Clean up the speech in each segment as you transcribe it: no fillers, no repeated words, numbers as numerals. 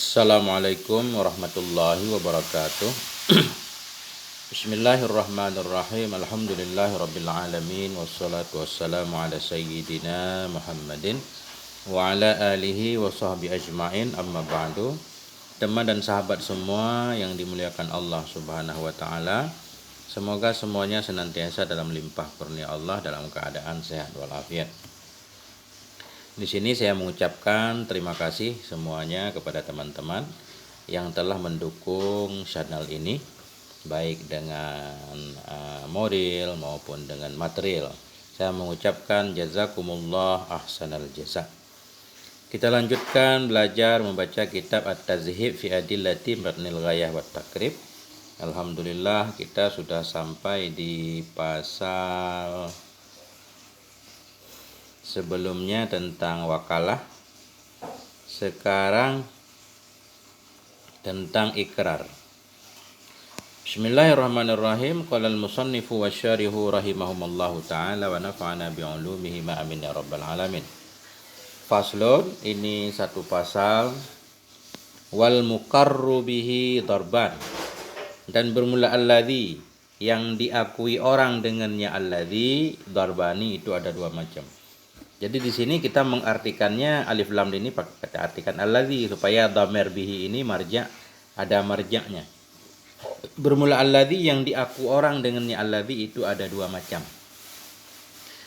Assalamualaikum warahmatullahi wabarakatuh. Bismillahirrahmanirrahim. Alhamdulillahirabbil alamin wassalatu wassalamu ala sayyidina Muhammadin wa ala alihi wa sahbihi ajmain. Amma ba'du. Teman dan sahabat semua yang dimuliakan Allah Subhanahu wa taala, semoga semuanya senantiasa dalam limpah kurnia Allah dalam keadaan sehat walafiat. Di sini saya mengucapkan terima kasih semuanya kepada teman-teman yang telah mendukung channel ini, baik dengan moral maupun dengan material. Saya mengucapkan jazakumullah ahsanal jazak. Kita lanjutkan belajar membaca kitab At-Tazhib fi Adillati Matnil Ghayah wat Takrib. Alhamdulillah kita sudah sampai di pasal sebelumnya tentang wakalah, sekarang tentang ikrar. Bismillahirrahmanirrahim. Qala al-musannifu wasyarihu rahimahumallahu ta'ala wa nafa'ana bi'ulumihi ma amin ya rabbal alamin. Faslun, ini satu pasal. Wal muqarru bihi darban, dan bermula alladzi, yang diakui orang dengannya alladzi, darbani, itu ada dua macam. Jadi di sini kita mengartikannya alif lam ini kita artikan alladzi supaya dhamir bihi ini marja, ada marja'nya. Bermula alladzi, yang diaku orang dengannya alladzi, itu ada dua macam.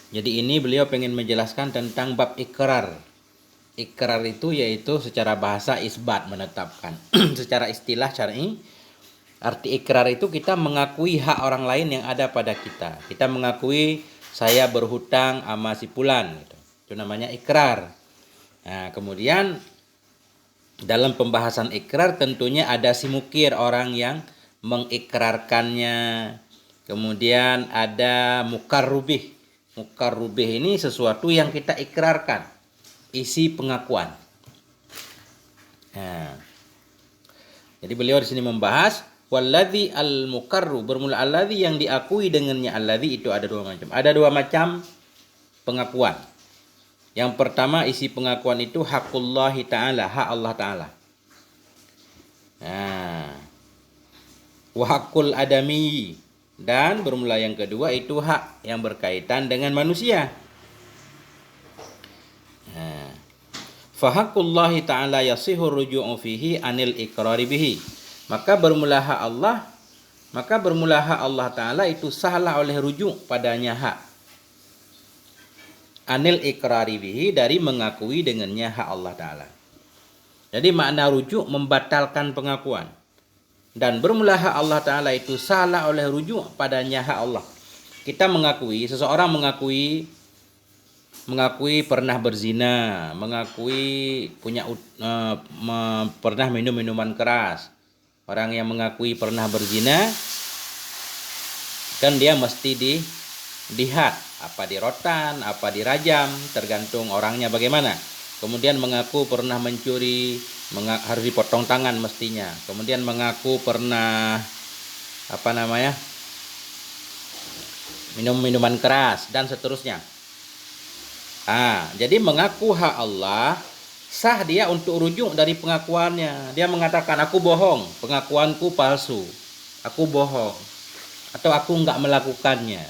Jadi ini beliau pengen menjelaskan tentang bab ikrar. Ikrar itu yaitu secara bahasa isbat, menetapkan. Secara istilah syar'i, arti ikrar itu kita mengakui hak orang lain yang ada pada kita. Kita mengakui saya berhutang sama si fulan gitu. Itu namanya ikrar. Nah, kemudian dalam pembahasan ikrar tentunya ada si mukir, orang yang mengikrarkannya. Kemudian ada mukarrubih. Mukarrubih ini sesuatu yang kita ikrarkan, isi pengakuan. Nah, jadi beliau di sini membahas walladzi al-mukarru, bermula alladzi, yang diakui dengannya alladzi, itu ada dua macam. Ada dua macam pengakuan. Yang pertama, isi pengakuan itu hakullahi ta'ala, hak Allah ta'ala. Nah, wa hakul adami, dan bermula yang kedua itu hak yang berkaitan dengan manusia. Nah, fa hakullahi ta'ala yasihu ruju'u fihi anil iqrari bihi. Maka bermula hak Allah ta'ala itu sahlah oleh rujuk padanya hak. Anil iqrari bihi, dari mengakui dengannya hak Allah ta'ala. Jadi makna rujuk membatalkan pengakuan. Dan bermula hak Allah ta'ala itu salah oleh rujuk padanya hak Allah. Kita mengakui, seseorang mengakui pernah berzina, mengakui pernah minum minuman keras. Orang yang mengakui pernah berzina, kan dia mesti dihad, apa dirotan, apa dirajam, tergantung orangnya bagaimana. Kemudian mengaku pernah mencuri, harus dipotong tangan mestinya. Kemudian mengaku pernah minum minuman keras dan seterusnya. Jadi mengaku hak Allah, sah dia untuk rujuk dari pengakuannya. Dia mengatakan aku bohong, pengakuanku palsu, aku bohong, atau aku enggak melakukannya.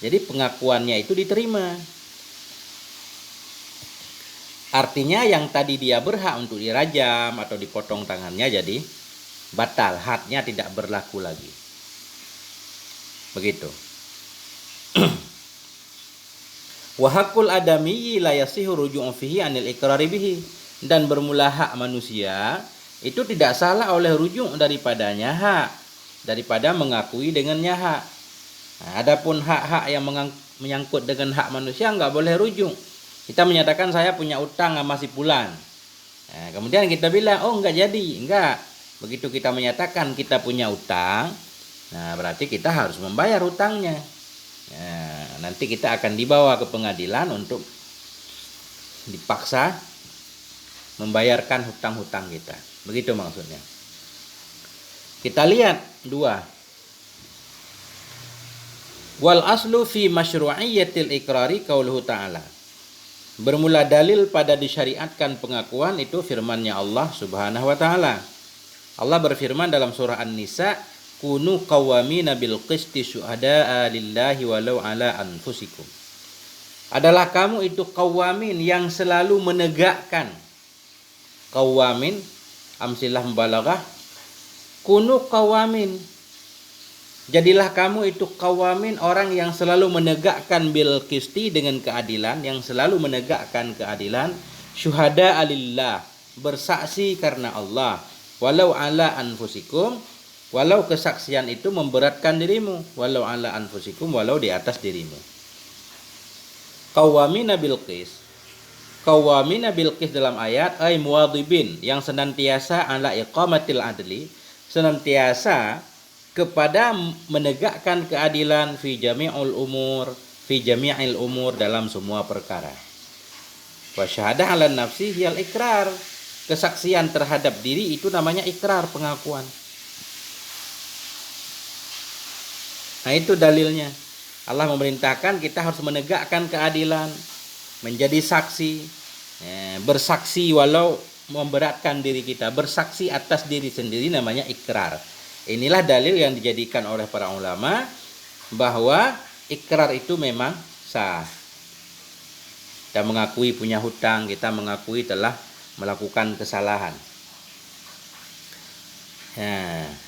Jadi pengakuannya itu diterima. Artinya yang tadi dia berhak untuk dirajam atau dipotong tangannya jadi batal, hadnya tidak berlaku lagi. Begitu. Wa hakul adami la yasihu ruju'u fihi anil iqrari bihi, dan bermula hak manusia itu tidak salah oleh rujuk daripadanya hak, daripada mengakui dengannya hak. Adapun hak-hak yang menyangkut dengan hak manusia enggak boleh rujuk. Kita menyatakan saya punya utang sama si fulan. Kemudian kita bilang enggak jadi, enggak. Begitu kita menyatakan kita punya utang, berarti kita harus membayar utangnya. Nanti kita akan dibawa ke pengadilan untuk dipaksa membayarkan hutang-hutang kita. Begitu maksudnya. Kita lihat dua. Wal aslu fi masyru'iyyatil iqrari qauluhu ta'ala. Bermula dalil pada disyariatkan pengakuan itu firman-Nya Allah Subhanahu wa taala. Allah berfirman dalam surah An-Nisa, "Kunu qawwamina bil qisti syuhada'a lillahi walau ala anfusikum." Adalah kamu itu qawamin yang selalu menegakkan. Qawamin, amsilah mubalaghah. Kunu qawamin. Jadilah kamu itu qawamin, orang yang selalu menegakkan bil qisti dengan keadilan, yang selalu menegakkan keadilan, syuhada'a lillah, bersaksi karena Allah, walau ala anfusikum, walau kesaksian itu memberatkan dirimu, walau ala anfusikum, walau di atas dirimu. Qawwamina bil qis. Qawwamina bil qis dalam ayat ay muwadhibin, yang senantiasa ala iqamatil adli, senantiasa kepada menegakkan keadilan fi jami'ul umur, fi jami'il umur, dalam semua perkara. Wa syahadah 'ala nafsi hiyal ikrar. Kesaksian terhadap diri itu namanya ikrar, pengakuan. Nah, itu dalilnya. Allah memerintahkan kita harus menegakkan keadilan, menjadi saksi, bersaksi walau memberatkan diri kita, bersaksi atas diri sendiri namanya ikrar. Inilah dalil yang dijadikan oleh para ulama bahwa ikrar itu memang sah. Kita mengakui punya hutang, kita mengakui telah melakukan kesalahan.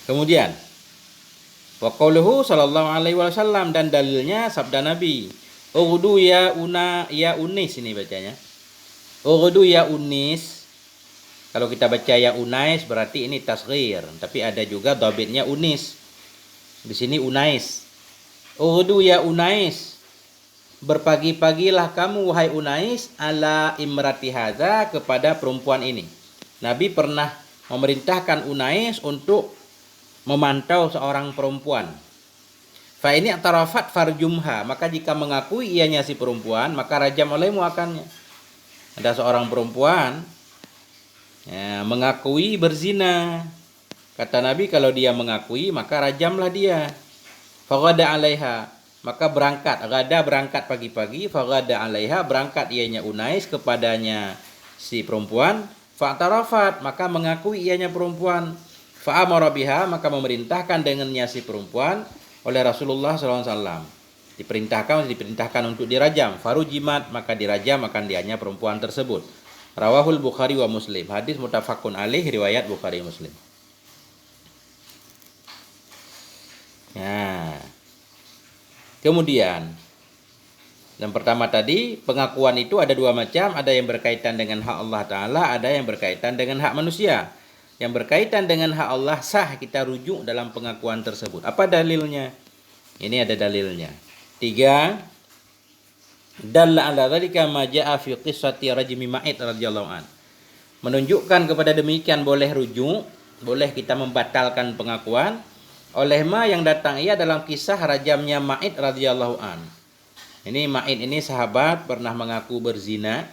Kemudian wa qauluhu sallallahu alaihi wasallam, dan dalilnya sabda Nabi, ughdu ya unis, ini bacanya. Ughdu ya unis. Kalau kita baca ya unais berarti ini tasghir, tapi ada juga dhabitnya unis. Di sini unais. Ughdu ya unais. Berpagi-pagilah kamu wahai unais ala imrati hadza, kepada perempuan ini. Nabi pernah memerintahkan unais untuk memantau seorang perempuan. Fa ini atarafat farjumha, maka jika mengakui ianya si perempuan, maka rajam olehmu akannya. Ada seorang perempuan mengakui berzina. Kata Nabi, kalau dia mengakui maka rajamlah dia. Faghada 'alaiha, maka berangkat, gada berangkat pagi-pagi, faghada 'alaiha, berangkat ianya unais kepadanya si perempuan, fa'tarafat, maka mengakui ianya perempuan. Fa'amara biha, maka memerintahkan dengannya si perempuan oleh Rasulullah SAW. Diperintahkan untuk dirajam. Farujimat, maka dirajam akan dianya perempuan tersebut. Rawahul Bukhari wa Muslim. Hadis muttafaqun alaih, riwayat Bukhari Muslim. Nah, kemudian yang pertama tadi, pengakuan itu ada dua macam, ada yang berkaitan dengan hak Allah Ta'ala, ada yang berkaitan dengan hak manusia. Yang berkaitan dengan hak Allah sah kita rujuk dalam pengakuan tersebut. Apa dalilnya? Ini ada dalilnya. 3. Dalla ala dzalika ma jaa fi qissati rajmi Ma'id radhiyallahu an. Menunjukkan kepada demikian boleh rujuk, boleh kita membatalkan pengakuan oleh ma yang datang ia dalam kisah rajamnya Ma'id radhiyallahu an. Ini Ma'id ini sahabat pernah mengaku berzina.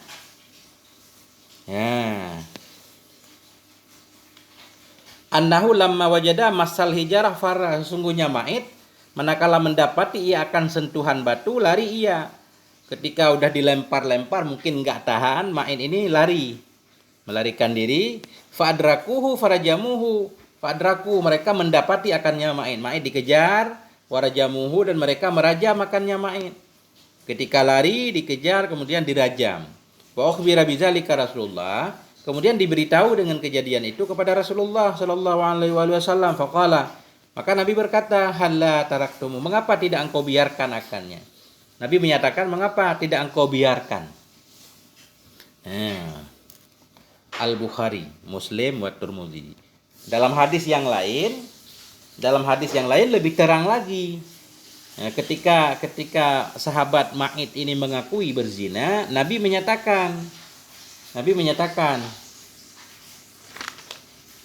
Annahu lamma wajada masal hijarah farah, sesungguhnya Ma'id manakala mendapati ia akan sentuhan batu, lari ia. Ketika udah dilempar-lempar mungkin enggak tahan, Ma'id ini lari, melarikan diri. Fa'adrakuhu farajamuhu, fa'adraku, mereka mendapati akannya Ma'id. Ma'id dikejar, warajamuhu, dan mereka merajam akannya Ma'id. Ketika lari dikejar kemudian dirajam. Wa ukhbira bidzalika Rasulullah, kemudian diberitahu dengan kejadian itu kepada Rasulullah sallallahu alaihi wasallam. Faqala, maka Nabi berkata, halla taraktumu, mengapa tidak engkau biarkan akannya? Nabi menyatakan, mengapa tidak engkau biarkan? Al-Bukhari, Muslim wa Tirmidzi. Dalam hadis yang lain lebih terang lagi. Ketika sahabat Ma'id ini mengakui berzina, Nabi menyatakan,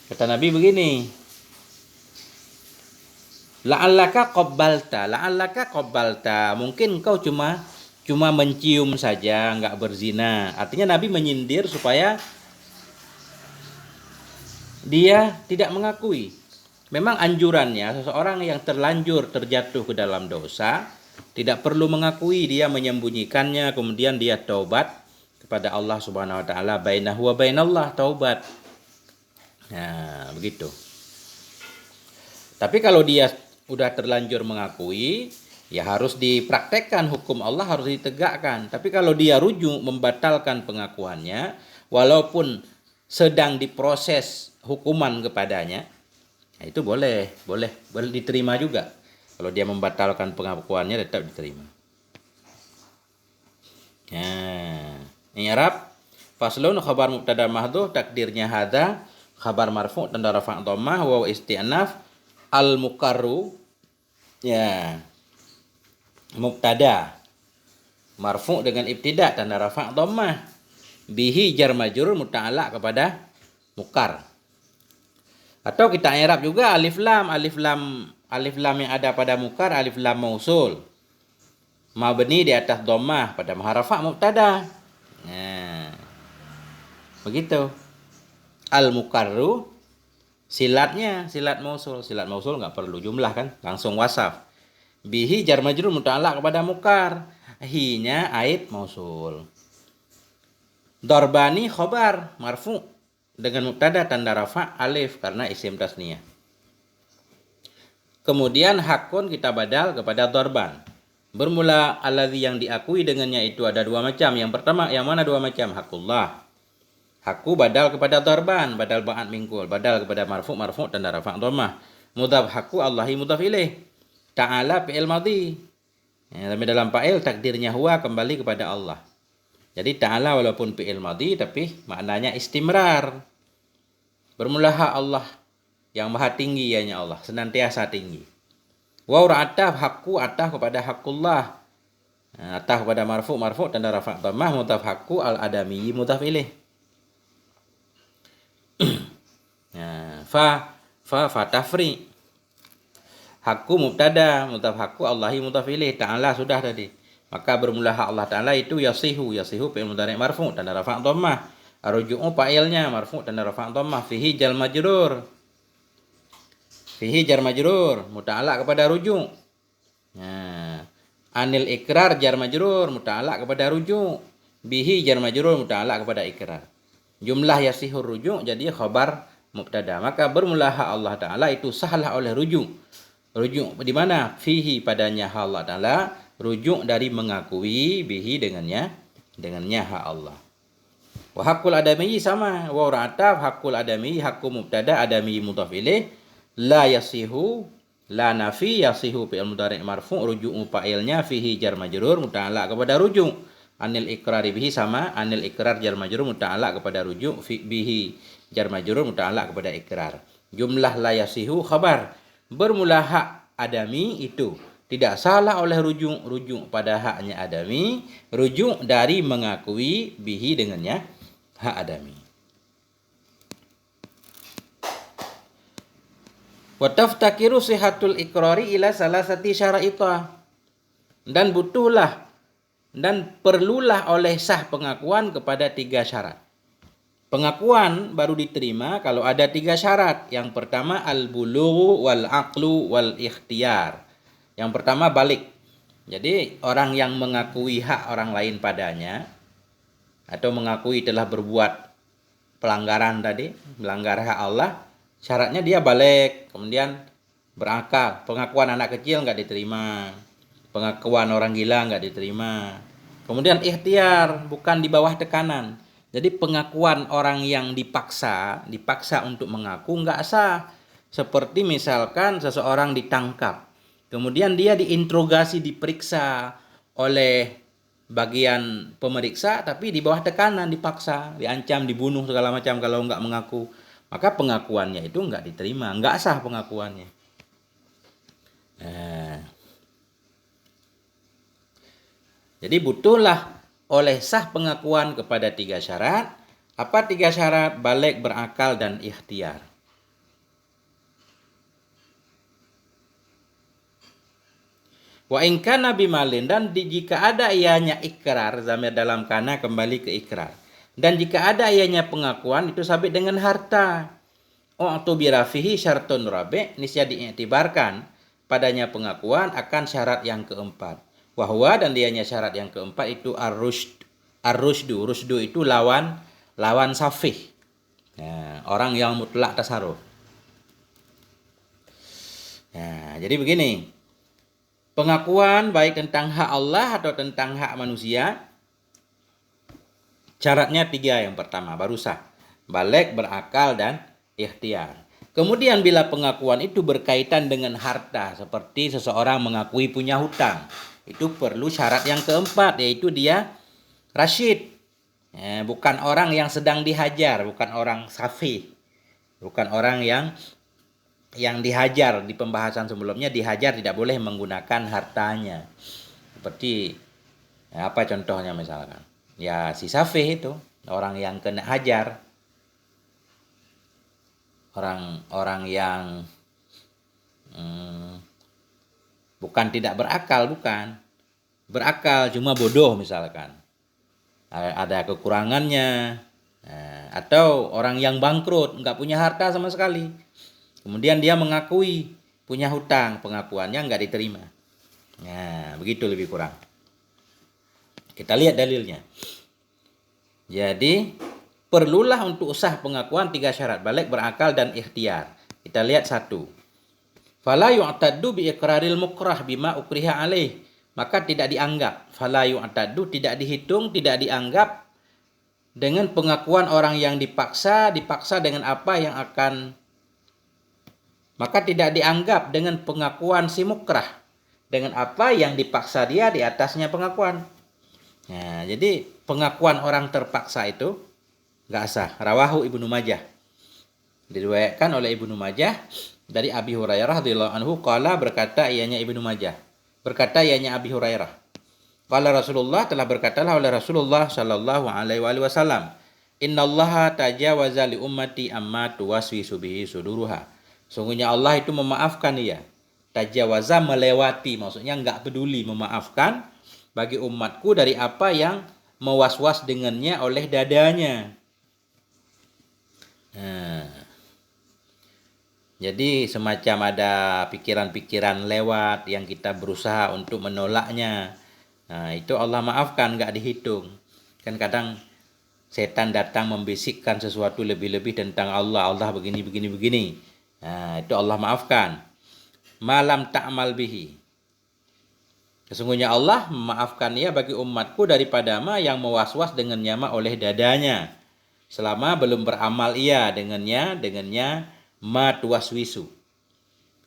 kata Nabi begini, la'allaka qabbalta, mungkin kau cuma mencium saja, enggak berzina. Artinya Nabi menyindir supaya dia tidak mengakui. Memang anjurannya seseorang yang terlanjur terjatuh ke dalam dosa tidak perlu mengakui, dia menyembunyikannya, kemudian dia taubat, kepada Allah Subhanahu wa taala, bainahu wa bainallah, taubat. Nah, begitu. Tapi kalau dia udah terlanjur mengakui, ya harus dipraktekkan, hukum Allah harus ditegakkan. Tapi kalau dia rujuk membatalkan pengakuannya, walaupun sedang diproses hukuman kepadanya, nah itu boleh diterima juga. Kalau dia membatalkan pengakuannya tetap diterima. Nah, i'rab faslun khabar mubtada mahdhuf takdirnya hadza, khabar marfu tanda rafa' dhammah, waw isti'naf, al mukarru, ya mubtada marfu dengan ibtida tanda rafa' dhammah, bihi jar majrur muta'allaq kepada mukar. Atau kita i'rab juga alif lam yang ada pada mukar, alif lam mausul, mabni di atas dhammah pada rafa' mubtada. Nah, begitu. Al mukarru silatnya silat mausul nggak perlu jumlah kan, langsung wasaf. Bihi jar majrur muta'allaq kepada mukar, hinya aid mausul. Darbani khobar marfu dengan mubtada tanda rafa' alif karena isim tasniyah. Kemudian hakun kita badal kepada dorban. Bermula alladzi yang diakui dengannya itu ada dua macam. Yang pertama, yang mana dua macam? Hakullah. Haku badal kepada dorban, badal ba'at mingkul, badal kepada marfu tanda rafa' dhammah. Mudhaf haku Allahi mudhaf ilaih. Ta'ala fi'il madhi. Ya, dalam fa'il takdirnya huwa kembali kepada Allah. Jadi ta'ala walaupun fi'il madhi tapi maknanya istimrar. Bermula hak Allah yang maha tinggi, ianya Allah, senantiasa tinggi. Waw ataf hakku ataf kepada hakullah. Ataf kepada marfu tanda rafa' dhammah, mudhaf hakku al adami mudhaf ilaih. Fa tafri. Hakku mubtada, mudhaf hakku Allahi mudhaf ilaih, ta'ala sudah tadi. Maka bermula hak Allah Ta'ala itu yasihu fi'il mudhari' marfu tanda rafa' dhammah. Arju'u fa'ilnya marfu tanda rafa' dhammah, fihi jar majrur. Fihi jar majrur muta'allaq kepada rujuk. Nah, anil ikrar jar majrur muta'allaq kepada rujuk. Bihi jar majrur muta'allaq kepada ikrar. Jumlah yasihur rujuk jadi khabar mubtada. Maka bermula hak Allah Ta'ala itu sahlah oleh rujuk. Rujuk di mana? Fihi padanya hak Allah Ta'ala, rujuk dari mengakui, bihi dengannya hak Allah. Wa hakul adami sama, wa ra'ataf hakul adami, hakku mubtada, adami mudhaf ilaih, la yasihu, la nafi yasihu fi'il mudhari' marfu, ruju'u fa'ilnya fihi jar majrur muta'allaq kepada rujuk. Anil ikrari bihi sama, anil ikrar jar majrur muta'allaq kepada rujuk, bihi jar majrur muta'allaq kepada ikrar. Jumlah la yasihu khabar. Bermula hak adami itu tidak salah oleh rujuk pada haknya adami, rujuk dari mengakui, bihi dengannya hak adami. Wa taftakiru sihatul iqrari ila salasati syara'ita. Dan butuhlah dan perlulah oleh sah pengakuan kepada 3 syarat. Pengakuan baru diterima kalau ada 3 syarat. Yang pertama al-bulughu wal aqlu wal ikhtiyar. Yang pertama balik. Jadi orang yang mengakui hak orang lain padanya atau mengakui telah berbuat pelanggaran tadi, melanggar hak Allah, syaratnya dia balik, kemudian berakal. Pengakuan anak kecil nggak diterima, pengakuan orang gila nggak diterima. Kemudian ikhtiar, bukan di bawah tekanan. Jadi pengakuan orang yang dipaksa untuk mengaku nggak sah. Seperti misalkan seseorang ditangkap, kemudian dia diinterogasi, diperiksa oleh bagian pemeriksa, tapi di bawah tekanan, dipaksa, diancam, dibunuh segala macam kalau nggak mengaku. Maka pengakuannya itu nggak diterima, nggak sah pengakuannya. Nah, jadi butuhlah oleh sah pengakuan kepada 3 syarat. Apa 3 syarat? Balik, berakal, dan ikhtiar. Wa in kana bimalin, dan jika ada ianya ikrar, zamir dalam kana kembali ke ikrar. Dan jika ada ianya pengakuan itu sabit dengan harta. U'tubira fihi syartun rabi', niscaya diiktibarkan padanya pengakuan akan syarat yang keempat. Wahwa, dan dianya syarat yang keempat itu ar-rushd. Ar-rusdu, rusdu itu lawan safih. Nah, orang yang mutlak tasarruf. Nah, jadi begini. Pengakuan baik tentang hak Allah atau tentang hak manusia, syaratnya 3 yang pertama, baru sah. Baligh, berakal, dan ikhtiar. Kemudian bila pengakuan itu berkaitan dengan harta, seperti seseorang mengakui punya hutang, itu perlu syarat yang keempat, yaitu dia rasyid. Bukan orang yang sedang dihajar, bukan orang safih, bukan orang yang dihajar. Di pembahasan sebelumnya, dihajar tidak boleh menggunakan hartanya. Seperti apa contohnya misalkan? Ya si safih itu, orang yang kena hajar. Orang yang bukan tidak berakal, bukan. Berakal cuma bodoh misalkan. Ada kekurangannya. Atau orang yang bangkrut, nggak punya harta sama sekali. Kemudian dia mengakui punya hutang, pengakuannya nggak diterima. Nah, begitu lebih kurang. Kita lihat dalilnya. Jadi, perlulah untuk sah pengakuan 3 syarat, baligh, berakal, dan ikhtiar. Kita lihat 1. Fala yu'taddu bi iqraril mukrah bima ukriha alaih. Maka tidak dianggap. Fala yu'taddu, tidak dihitung, tidak dianggap dengan pengakuan orang yang dipaksa dengan apa yang akan. Maka tidak dianggap dengan pengakuan si mukrah dengan apa yang dipaksa dia di atasnya pengakuan. Nah, jadi pengakuan orang terpaksa itu nggak sah. Rawahu Ibnu Majah. Diriwayatkan oleh Ibnu Majah dari Abi Hurairah radhiyallahu anhu qala, berkata ianya Ibnu Majah. Berkata ianya Abi Hurairah. Qala Rasulullah, telah berkatalah oleh Rasulullah sallallahu alaihi wasallam, "Innallaha tajawaza li ummati amma tuwaswisu bihi suduruha." Sungguhnya Allah itu memaafkan dia. Tajawaza, melewati, maksudnya nggak peduli, memaafkan bagi umatku dari apa yang mewas-was dengannya oleh dadanya. Nah, jadi semacam ada pikiran-pikiran lewat yang kita berusaha untuk menolaknya. Nah, itu Allah maafkan, nggak dihitung. Kan kadang setan datang membisikkan sesuatu lebih-lebih tentang Allah. Allah begini. Nah, itu Allah maafkan. Malam ta'mal bihi. Sesungguhnya Allah memaafkan ia bagi umatku daripada ma yang mewas-was dengannya ma oleh dadanya. Selama belum beramal ia dengannya ma tuwaswisu.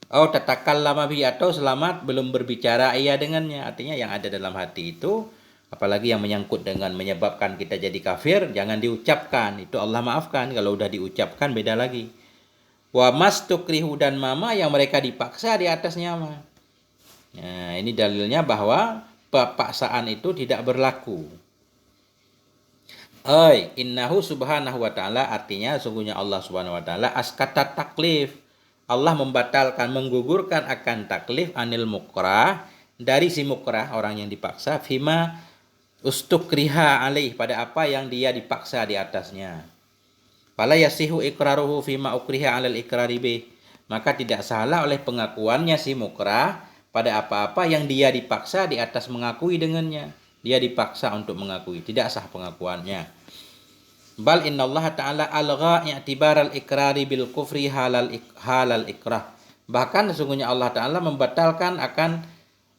Tatakallama bihi, atau selama belum berbicara ia dengannya. Artinya yang ada dalam hati itu, apalagi yang menyangkut dengan menyebabkan kita jadi kafir, jangan diucapkan. Itu Allah maafkan. Kalau udah diucapkan beda lagi. Wa mastukrihu, dan mama yang mereka dipaksa di atasnya ma. Nah, ini dalilnya bahwa paksaan itu tidak berlaku. Innahu subhanahu wa ta'ala, artinya sungguhnya Allah subhanahu wa ta'ala askata taklif. Allah membatalkan, menggugurkan akan taklif anil mukrah, dari si mukrah, orang yang dipaksa, fima ustukriha alaih, pada apa yang dia dipaksa di atasnya. Fala yasihu iqraruhu fima ukriha alal iqrari bih, maka tidak salah oleh pengakuannya si mukrah pada apa-apa yang dia dipaksa di atas mengakui dengannya. Dia dipaksa untuk mengakui, tidak sah pengakuannya. Bal innallaha ta'ala algha i'tibar al-iqrari bil kufri halal ikrah. Bahkan sesungguhnya Allah Ta'ala membatalkan akan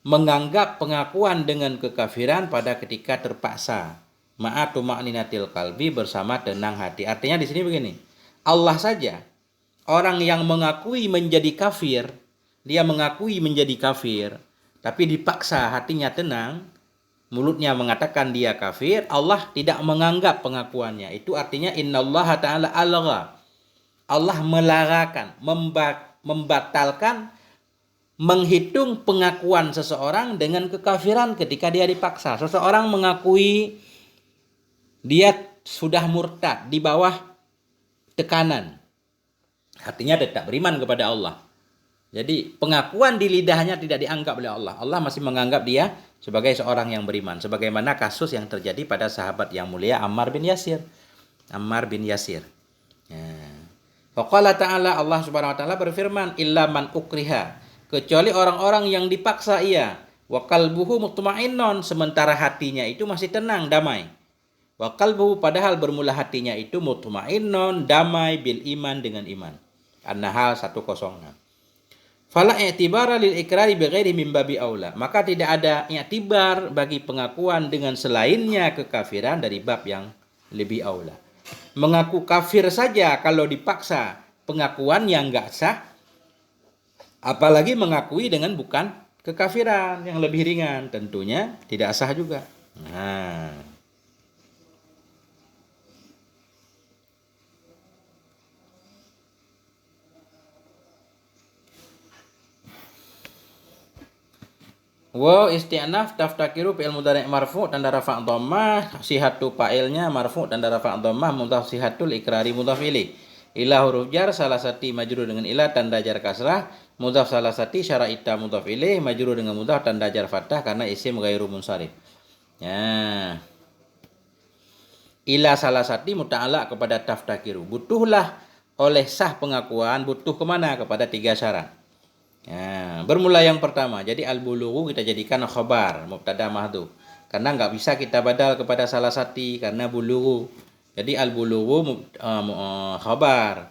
menganggap pengakuan dengan kekafiran pada ketika terpaksa. Ma'atu ma'ninatil qalbi, bersama tenang hati. Artinya di sini begini. Allah saja, orang yang mengakui menjadi kafir, dia mengakui menjadi kafir, tapi dipaksa hatinya tenang, mulutnya mengatakan dia kafir, Allah tidak menganggap pengakuannya. Itu artinya innallaha ta'ala algha. Allah melarangkan, membatalkan, menghitung pengakuan seseorang dengan kekafiran ketika dia dipaksa. Seseorang mengakui dia sudah murtad di bawah tekanan, artinya tetap beriman kepada Allah. Jadi pengakuan di lidahnya tidak dianggap oleh Allah. Allah masih menganggap dia sebagai seorang yang beriman. Sebagaimana kasus yang terjadi pada sahabat yang mulia Ammar bin Yasir. Faqala ta'ala, Allah subhanahu wa ta'ala berfirman, illa man ukriha, kecuali orang-orang yang dipaksa ia, wa qalbuhu mutmainnun, sementara hatinya itu masih tenang, damai. Wa qalbuhu, padahal bermula hatinya itu mutmainnun, damai, bil iman, dengan iman. An-Nahl 106. Fala i'tibara lil ikrari bighairi min babi aula. Maka tidak ada i'tibar bagi pengakuan dengan selainnya kekafiran dari bab yang lebih aula. Mengaku kafir saja kalau dipaksa pengakuan yang enggak sah, apalagi mengakui dengan bukan kekafiran yang lebih ringan, tentunya tidak sah juga. Nah, wa isti'naf taftakiru fi'il mudhari' marfu' tanda rafa' dhammah, sihatu fa'ilnya marfu' tanda rafa' dhammah, mudhaf sihatul ikrari mudhaf ilaih. Ila huruf jar salah satu majrur dengan ila tanda jar kasrah, mudhaf salah satu syara'ita mudhaf ilaih, majrur dengan mudhaf tanda jar fathah karena isim ghairu munsharif. Ya. Ila salah satu muta'alaq kepada taftakiru. Butuhlah oleh sah pengakuan, butuh kemana? Kepada 3 syarat. Ya, bermula yang pertama. Jadi al-bulughu kita jadikan khabar, mubtada mahdhuf. Karena nggak bisa kita badal kepada salah satu karena bulughu. Jadi al-bulughu khabar.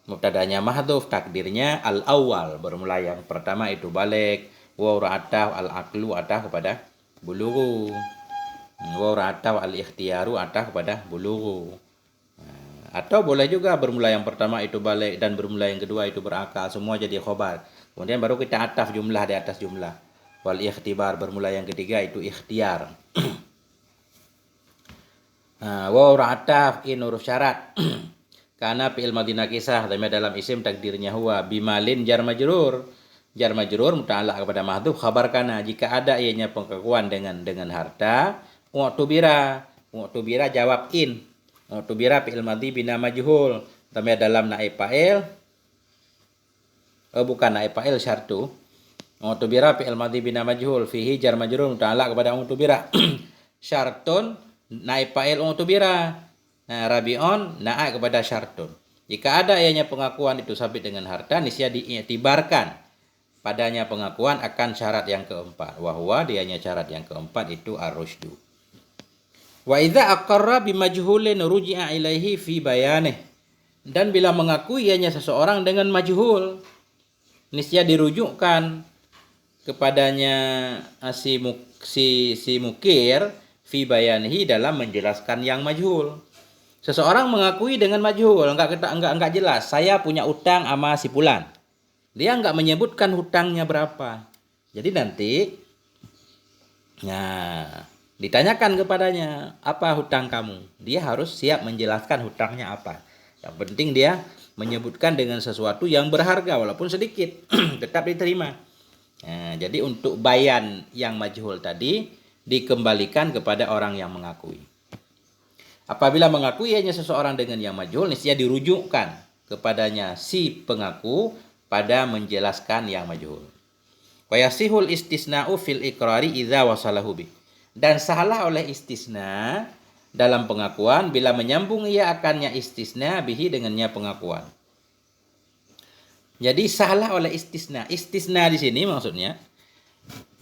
Mubtadanya mahdhuf, takdirnya al-awwal. Bermula yang pertama itu balik. Wa ra'atah al-aqlu atah kepada bulughu. Wa ra'atah al-ikhtiyaru atah kepada bulughu. Atau boleh juga bermula yang pertama itu balik dan bermula yang kedua itu berakal, semua jadi khobar. Kemudian baru kita ataf jumlah di atas jumlah. Wal ikhtibar, bermula yang ketiga itu ikhtiar. Wa ra'ataf in huruf syarat. Karena fi'il madhi nakisah dalam isim takdirnya huwa bimalin jar majrur. Jar majrur muta'allaq kepada mahdhuf khabar kana, jika ada ianya pengakuan dengan harta. Mu'tubira jawab in. Mu'tubira fi'il madhi bina majhul. Dalam naib fa'il. Bukan naib fa'il syartu. Mu'tubira fi'il madhi bina majhul. Fihi jar majrur muta'allaq kepada mu'tubira. Syartun naib fa'il mu'tubira. Nah, rabi'un na'a kepada syartun. Jika ada ianya pengakuan itu sabit dengan harta, niscaya diiktibarkan padanya pengakuan akan syarat yang keempat. Wahwa dianya syarat yang keempat itu ar-rusydu. Wa idza aqarra bimajhulin ruji'a ilaihi fi bayanih. Dan bila mengakui ianya seseorang dengan majhul, niscaya dirujukkan kepadanya si mukir fi bayanihi dalam menjelaskan yang majhul. Seseorang mengakui dengan majhul, enggak jelas, saya punya utang sama si fulan. Dia enggak menyebutkan hutangnya berapa. Jadi nanti ditanyakan kepadanya, apa hutang kamu? Dia harus siap menjelaskan hutangnya apa. Yang penting dia menyebutkan dengan sesuatu yang berharga walaupun sedikit, tetap diterima. Nah, jadi untuk bayan yang majhul tadi dikembalikan kepada orang yang mengakui. Apabila mengakui hanya seseorang dengan yang majhul, niscaya dirujukkan kepadanya si pengaku pada menjelaskan yang majhul. Wa yasihul istisna'u fil iqrari idza wasalahu bi. Dan sahlah oleh istisna dalam pengakuan bila menyambung ia akannya istisna bihi dengannya pengakuan. Jadi sahlah oleh istisna. Istisna di sini maksudnya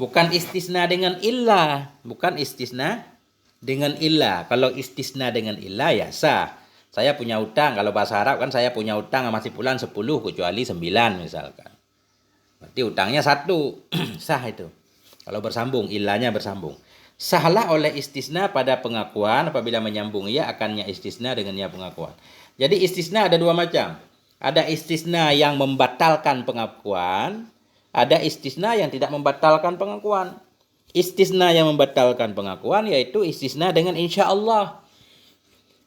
bukan istisna dengan illah, bukan istisna dengan illah. Kalau istisna dengan illah ya sah. Saya punya utang, kalau bahasa Arab kan saya punya utang sama si fulan 10 kecuali 9 misalkan. Berarti utangnya 1. Sah itu. Kalau bersambung, illahnya bersambung. Sahlah oleh istisna pada pengakuan apabila menyambung ia akannya istisna dengannya pengakuan. Jadi istisna ada 2 macam. Ada istisna yang membatalkan pengakuan, ada istisna yang tidak membatalkan pengakuan. Istisna yang membatalkan pengakuan yaitu istisna dengan insya Allah.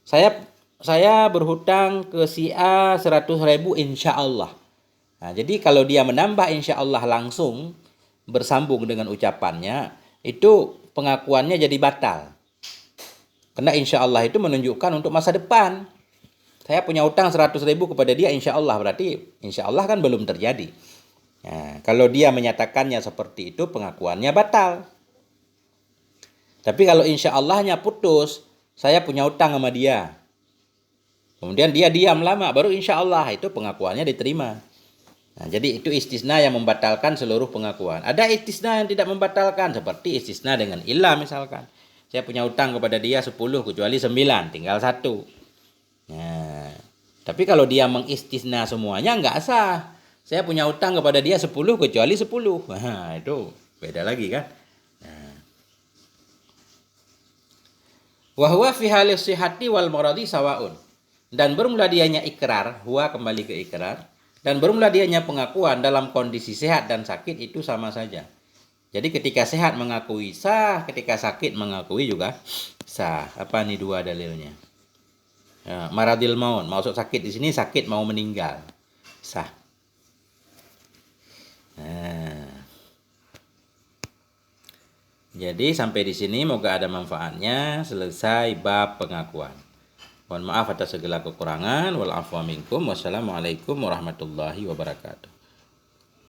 Saya berhutang ke si A 100.000 insya Allah. Nah, jadi kalau dia menambah insya Allah langsung bersambung dengan ucapannya, itu pengakuannya jadi batal. Karena insya Allah itu menunjukkan untuk masa depan. Saya punya utang 100.000 kepada dia insya Allah, berarti insya Allah kan belum terjadi. Nah, kalau dia menyatakannya seperti itu, pengakuannya batal. Tapi kalau insya Allahnya putus, saya punya utang sama dia. Kemudian dia diam lama, baru insya Allah itu pengakuannya diterima. Nah, jadi itu istisna yang membatalkan seluruh pengakuan. Ada istisna yang tidak membatalkan, seperti istisna dengan illah misalkan. Saya punya utang kepada dia 10 kecuali 9, tinggal 1. Nah, tapi kalau dia mengistisna semuanya nggak sah. Saya punya utang kepada dia 10 kecuali 10. Nah, itu beda lagi kan. Wa huwa fi halis sihhati wal maradi sawaun. Dan bermula dianya ikrar, huwa kembali ke ikrar, dan bermula dianya pengakuan dalam kondisi sehat dan sakit itu sama saja. Jadi ketika sehat mengakui sah, ketika sakit mengakui juga sah. Apa nih dua dalilnya? Ya, maradil maut, maksud sakit di sini sakit mau meninggal. Sah. Nah. Jadi sampai di sini moga ada manfaatnya. Selesai bab pengakuan. Mohon maaf atas segala kekurangan. Wal afwa minkum. Wassalamualaikum warahmatullahi wabarakatuh.